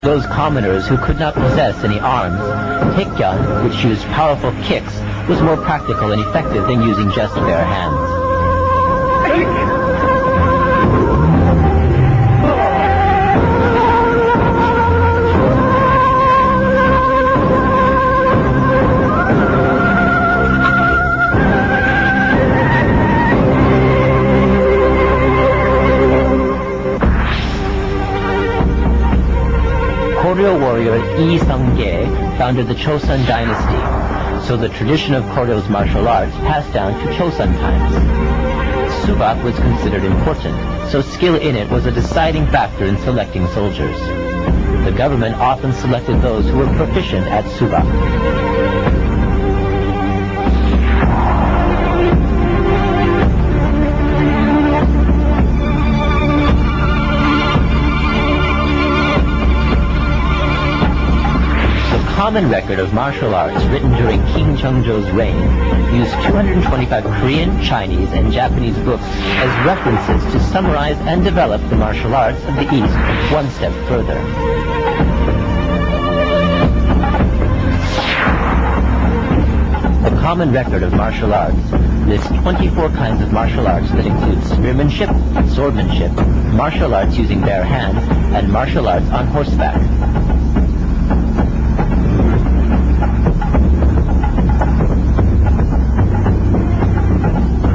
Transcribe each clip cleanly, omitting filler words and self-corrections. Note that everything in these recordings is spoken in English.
those commoners who could not possess any arms, taekyon, which used powerful kicks, was more practical and effective than using just bare hands. Koryo warrior Lee Sung-ge founded the Chosun dynasty, so the tradition of Koryo's martial arts passed down to Chosun times. Subak was considered important, so skill in it was a deciding factor in selecting soldiers. The government often selected those who were proficient at Subak. The common record of martial arts written during King Cheongjo's reign used 225 Korean, Chinese, and Japanese books as references to summarize and develop the martial arts of the East one step further. The common record of martial arts lists 24 kinds of martial arts that include spearmanship, swordmanship, martial arts using bare hands, and martial arts on horseback.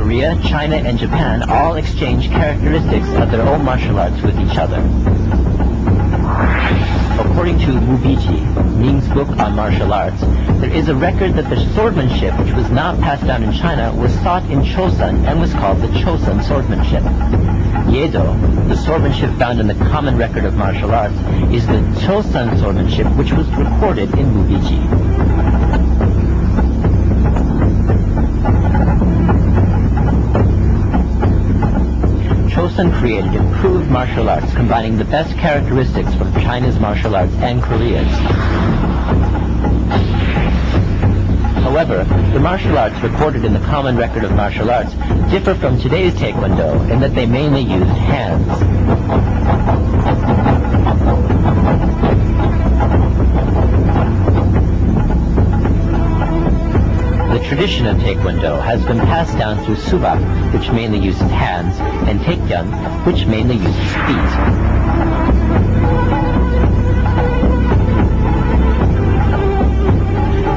Korea, China, and Japan all exchange characteristics of their own martial arts with each other. According to Mubiji, Ming's book on martial arts, there is a record that the swordmanship which was not passed down in China was taught in Chosun and was called the Chosun swordmanship. Yedo, the swordmanship found in the common record of martial arts, is the Chosun swordmanship which was recorded in Mubiji. Chosun created improved martial arts combining the best characteristics from China's martial arts and Korea's. However, the martial arts recorded in the common record of martial arts differ from today's Taekwondo in that they mainly used hands. The tradition of Taekwondo has been passed down through Subak, which mainly uses hands, and Taekyon, which mainly uses feet.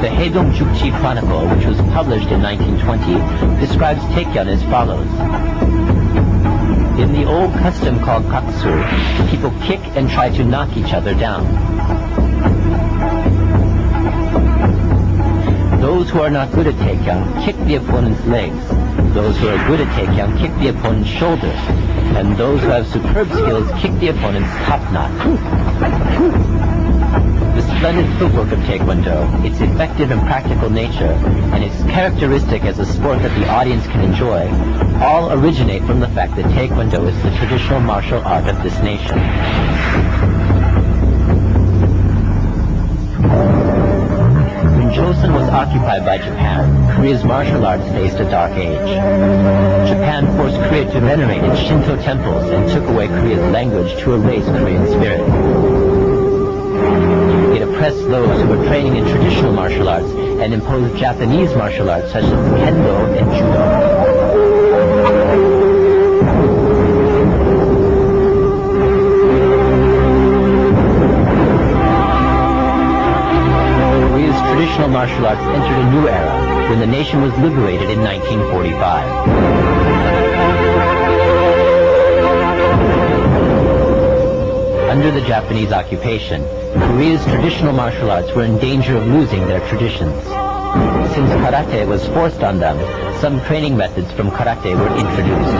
The Haedong Jukji Chronicle, which was published in 1920, describes Taekyon as follows. In the old custom called kaksu, people kick and try to knock each other down. Those who are not good at Taekyon kick the opponent's legs. Those who are good at Taekyon kick the opponent's shoulders. And those who have superb skills kick the opponent's top knot. The splendid footwork of Taekwondo, its effective and practical nature, and its characteristic as a sport that the audience can enjoy, all originate from the fact that Taekwondo is the traditional martial art of this nation. When Joseon was occupied by Japan, Korea's martial arts faced a dark age. Japan forced Korea to venerate its Shinto temples and took away Korea's language to erase Korean spirit. It oppressed those who were training in traditional martial arts and imposed Japanese martial arts such as Kendo and Judo. Traditional martial arts entered a new era when the nation was liberated in 1945. Under the Japanese occupation, Korea's traditional martial arts were in danger of losing their traditions. Since karate was forced on them, some training methods from karate were introduced.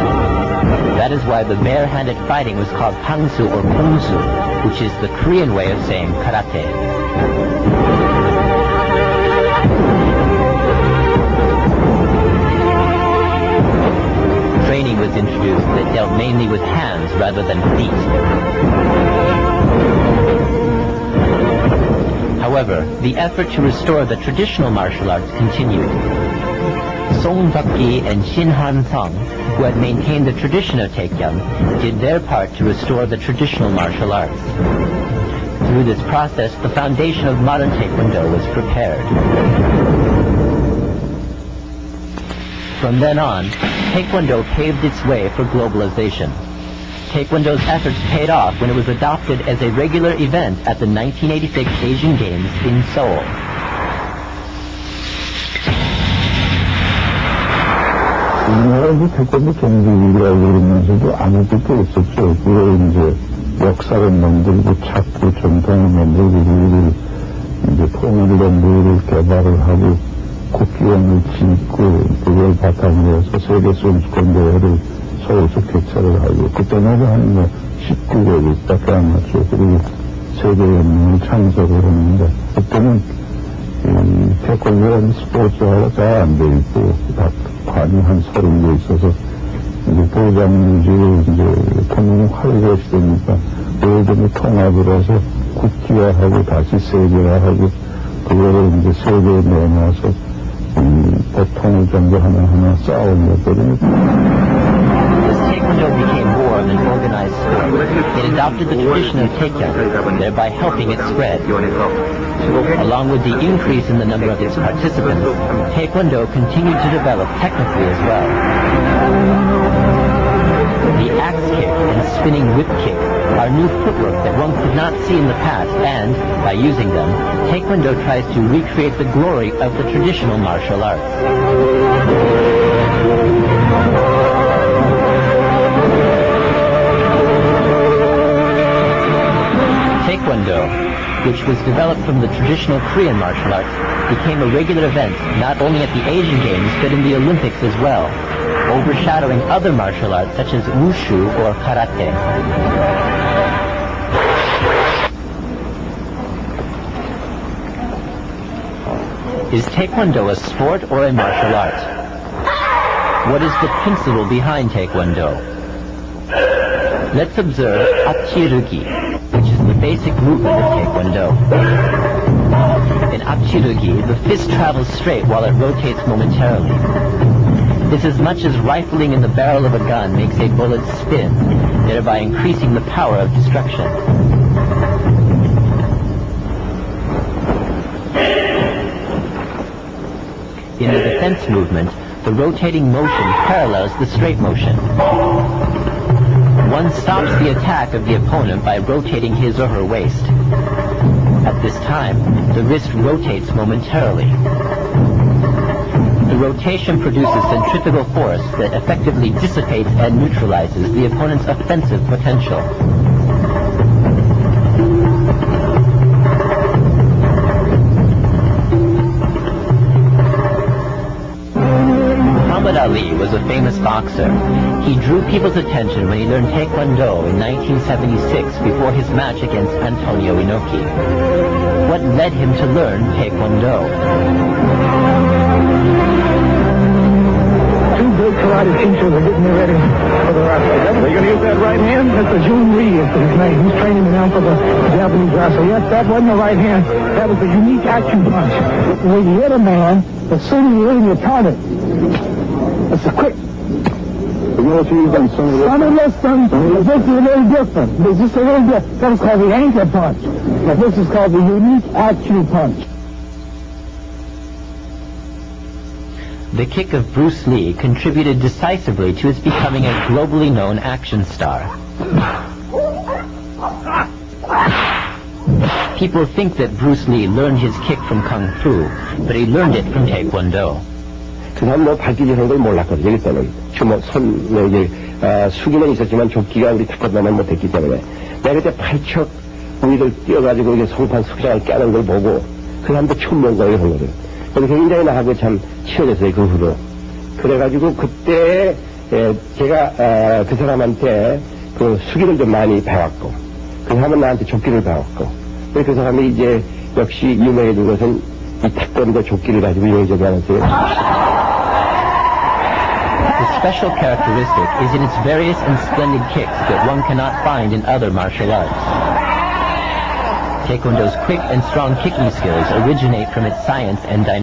That is why the bare-handed fighting was called pangsu or pungsu, which is the Korean way of saying karate. Training was introduced that dealt mainly with hands rather than feet. However, the effort to restore the traditional martial arts continued. Song Duk-gi and Shin Han-sung, who had maintained the tradition of Taekyon, did their part to restore the traditional martial arts. Through this process, the foundation of modern Taekwondo was prepared. From then on, Taekwondo paved its way for globalization. Taekwondo's efforts paid off when it was adopted as a regular event at the 1986 Asian Games in Seoul. 우리나라에서 태권도 경기라고 그러면서도 아무 뜻도 없었죠. 그걸 이제 역사를 만들고 찾고 전통을 만들고 그거를 이제 통일과 무를 개발을 하고 국기원을 짓고 그걸 바탕으로 해서 세계 선수권 대회를 서울에서 개최를 하고 그때는 한 19개국밖에 안 왔죠. 그리고 세계연맹을 창설을 했는데 그때는 태권도라는 스포츠화가 잘 안 돼 있고 관이 한 30개 있어서 이제 보장유지를 이제 통일이 활용할 시대니까 그걸 좀 통합을 해서 국기화하고 다시 세계화하고 그거를 이제 세계에 내놔서 보통을 정도 하나하나 쌓은 것들이 Taekwondo became more of an organized sport. It adopted the tradition of Taekyon, thereby helping it spread. Along with the increase in the number of its participants, Taekwondo continued to develop technically as well. The axe kick and spinning whip kick are new footwork that one could not see in the past, and, by using them, Taekwondo tries to recreate the glory of the traditional martial arts. Taekwondo, which was developed from the traditional Korean martial arts, became a regular event not only at the Asian Games but in the Olympics as well, overshadowing other martial arts such as wushu or karate. Is Taekwondo a sport or a martial art? What is the principle behind Taekwondo? Let's observe Achirugi, which is the basic movement of Taekwondo. In Achirugi, the fist travels straight while it rotates momentarily. This as much as rifling in the barrel of a gun makes a bullet spin, thereby increasing the power of destruction. In the defense movement, the rotating motion parallels the straight motion. One stops the attack of the opponent by rotating his or her waist. At this time, the wrist rotates momentarily. The rotation produces centrifugal force that effectively dissipates and neutralizes the opponent's offensive potential. Muhammad Ali was a famous boxer. He drew people's attention when he learned Taekwondo in 1976 before his match against Antonio Inoki. What led him to learn Taekwondo? Two good karate teachers are getting me ready for the wrestling. Are you going to use that right hand? Mr. Jun Lee is his name. He's training me now for the Japanese wrestler. Yes, that wasn't the right hand. That was a unique action punch. When you hit a man, as soon as you're hitting your target, it's a quick. You know what you use on some of this? Some of this, this is a little different. This is a little different. That was called the anchor punch. But this is called the unique action punch. The kick of Bruce Lee contributed decisively to his becoming a globally known action star. People think that Bruce Lee learned his kick from Kung Fu, but he learned it from Taekwondo. 그냥 뭐 발기질하는 걸 몰랐거든요. 그때는 주먹 손 이제 수기는 있었지만 좁기가 우리 태권도만 못했기 때문에 내가 그때 팔척 우리를 뛰어가지고 이게 송판 숙장을 깨는 걸 보고 그 사람도 처음 본 거예요, 그거를. 그래서 굉장히 나하고 참 친해졌어요, 그 후로. 그래가지고 그때 제가 그 사람한테 그 수기를 좀 많이 배웠고 그 사람은 나한테 좁기를 배웠고 그 사람이 이제 역시 유명해진 것은 이 태권도 좁기를 가지고 유명해지지 않았어요. The special characteristic is in its various and splendid kicks that one cannot find in other martial arts. Taekwondo's quick and strong kicking skills originate from its science and dynamics.